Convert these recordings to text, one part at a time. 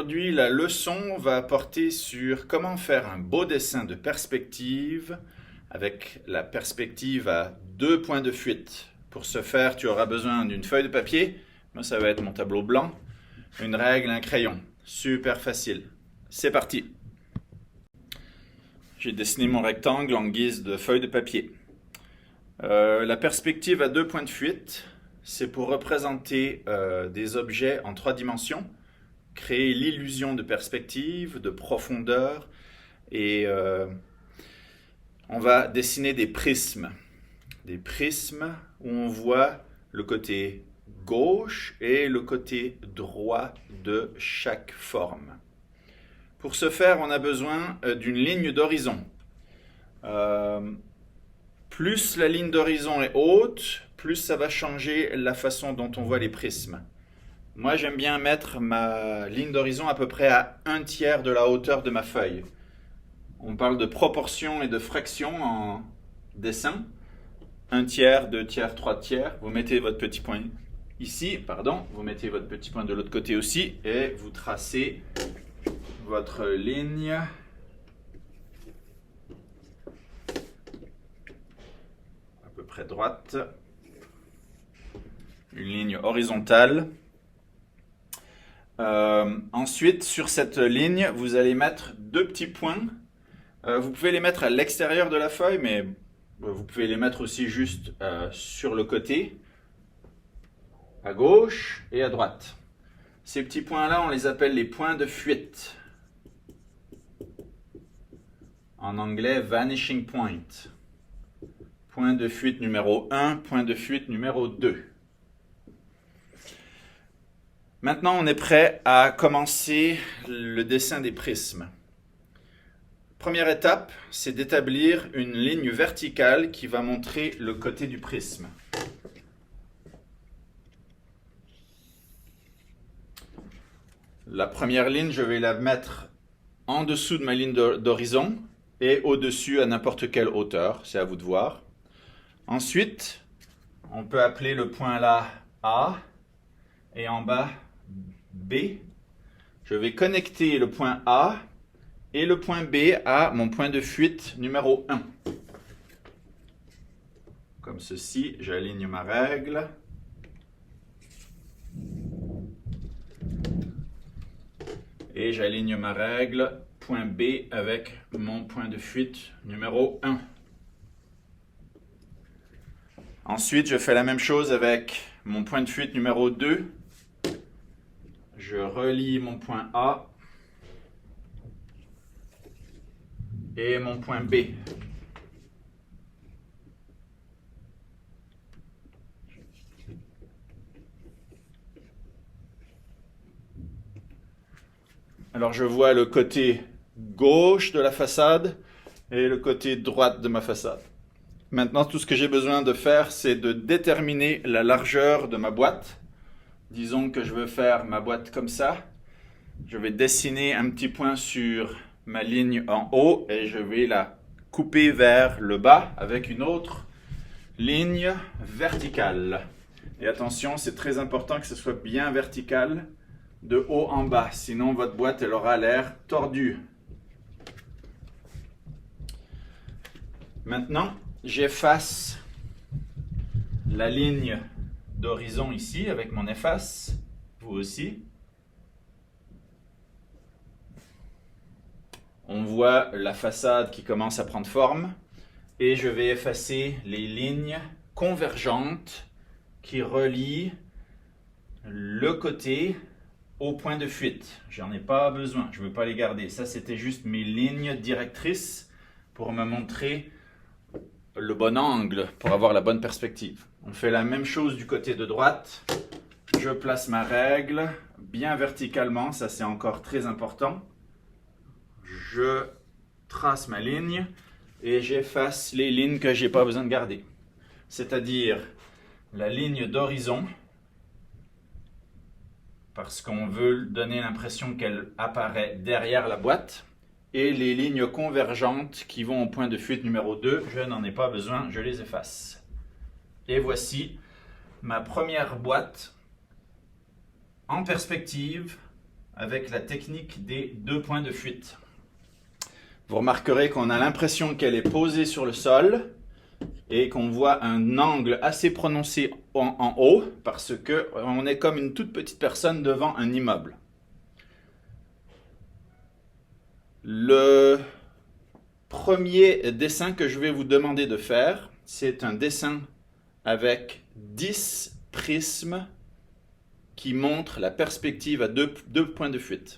Aujourd'hui, la leçon va porter sur comment faire un beau dessin de perspective avec la perspective à 2 points de fuite. Pour ce faire, tu auras besoin d'une feuille de papier. Moi, ça va être mon tableau blanc. Une règle, un crayon. Super facile. C'est parti. J'ai dessiné mon rectangle en guise de feuille de papier. La perspective à 2 points de fuite, c'est pour représenter des objets en 3 dimensions, créer l'illusion de perspective, de profondeur, et on va dessiner des prismes. Des prismes où on voit le côté gauche et le côté droit de chaque forme. Pour ce faire, on a besoin d'une ligne d'horizon. Plus la ligne d'horizon est haute, plus ça va changer la façon dont on voit les prismes. Moi, j'aime bien mettre ma ligne d'horizon à peu près à 1/3 de la hauteur de ma feuille. On parle de proportion et de fraction en dessin. 1/3, 2/3, 3/3. Vous mettez votre petit point ici, vous mettez votre petit point de l'autre côté aussi, et vous tracez votre ligne à peu près droite, une ligne horizontale. Ensuite, sur cette ligne, vous allez mettre 2 petits points. Vous pouvez les mettre à l'extérieur de la feuille, mais vous pouvez les mettre aussi juste sur le côté, à gauche et à droite. Ces petits points-là, on les appelle les points de fuite. En anglais, vanishing point. Point de fuite numéro 1, point de fuite numéro 2. Maintenant, on est prêt à commencer le dessin des prismes. Première étape, c'est d'établir une ligne verticale qui va montrer le côté du prisme. La première ligne, je vais la mettre en dessous de ma ligne d'horizon et au-dessus à n'importe quelle hauteur, c'est à vous de voir. Ensuite, on peut appeler le point là A et en bas B. Je vais connecter le point A et le point B à mon point de fuite numéro 1. Comme ceci, j'aligne ma règle. Et j'aligne ma règle point B avec mon point de fuite numéro 1. Ensuite, je fais la même chose avec mon point de fuite numéro 2. Je relie mon point A et mon point B. Alors je vois le côté gauche de la façade et le côté droite de ma façade. Maintenant, tout ce que j'ai besoin de faire, c'est de déterminer la largeur de ma boîte. Disons que je veux faire ma boîte comme ça. Je vais dessiner un petit point sur ma ligne en haut et je vais la couper vers le bas avec une autre ligne verticale. Et attention, c'est très important que ce soit bien vertical de haut en bas, sinon votre boîte elle aura l'air tordue. Maintenant, j'efface la ligne d'horizon ici avec mon efface, vous aussi. On voit la façade qui commence à prendre forme et je vais effacer les lignes convergentes qui relient le côté au point de fuite. J'en ai pas besoin, je ne veux pas les garder. Ça, c'était juste mes lignes directrices pour me montrer le bon angle, pour avoir la bonne perspective. On fait la même chose du côté de droite. Je place ma règle bien verticalement, ça c'est encore très important. Je trace ma ligne et j'efface les lignes que je n'ai pas besoin de garder. C'est-à-dire la ligne d'horizon, parce qu'on veut donner l'impression qu'elle apparaît derrière la boîte, et les lignes convergentes qui vont au point de fuite numéro 2, je n'en ai pas besoin, je les efface. Et voici ma première boîte en perspective avec la technique des 2 points de fuite. Vous remarquerez qu'on a l'impression qu'elle est posée sur le sol et qu'on voit un angle assez prononcé en haut parce qu'on est comme une toute petite personne devant un immeuble. Le premier dessin que je vais vous demander de faire, c'est un dessin avec 10 prismes qui montrent la perspective à deux points de fuite.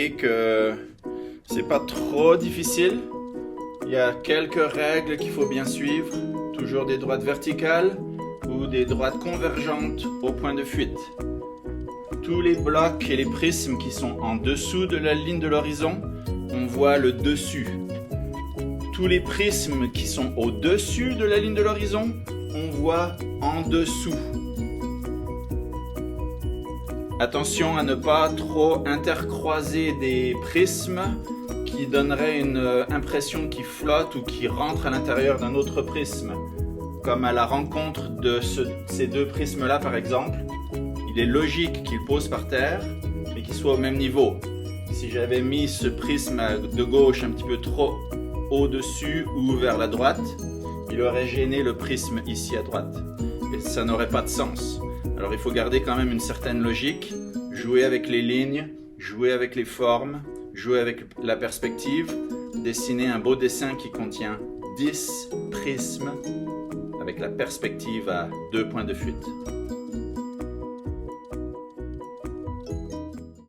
remarquer que c'est pas trop difficile. Il y a quelques règles qu'il faut bien suivre. Toujours des droites verticales ou des droites convergentes au point de fuite. Tous les blocs et les prismes qui sont en dessous de la ligne de l'horizon, on voit le dessus. Tous les prismes qui sont au-dessus de la ligne de l'horizon, on voit en dessous. Attention à ne pas trop intercroiser des prismes qui donneraient une impression qui flotte ou qui rentre à l'intérieur d'un autre prisme. Comme à la rencontre de ces deux prismes-là par exemple, il est logique qu'ils posent par terre, mais qu'ils soient au même niveau. Si j'avais mis ce prisme de gauche un petit peu trop au-dessus ou vers la droite, il aurait gêné le prisme ici à droite. Et ça n'aurait pas de sens. Alors il faut garder quand même une certaine logique, jouer avec les lignes, jouer avec les formes, jouer avec la perspective, dessiner un beau dessin qui contient 10 prismes avec la perspective à 2 points de fuite.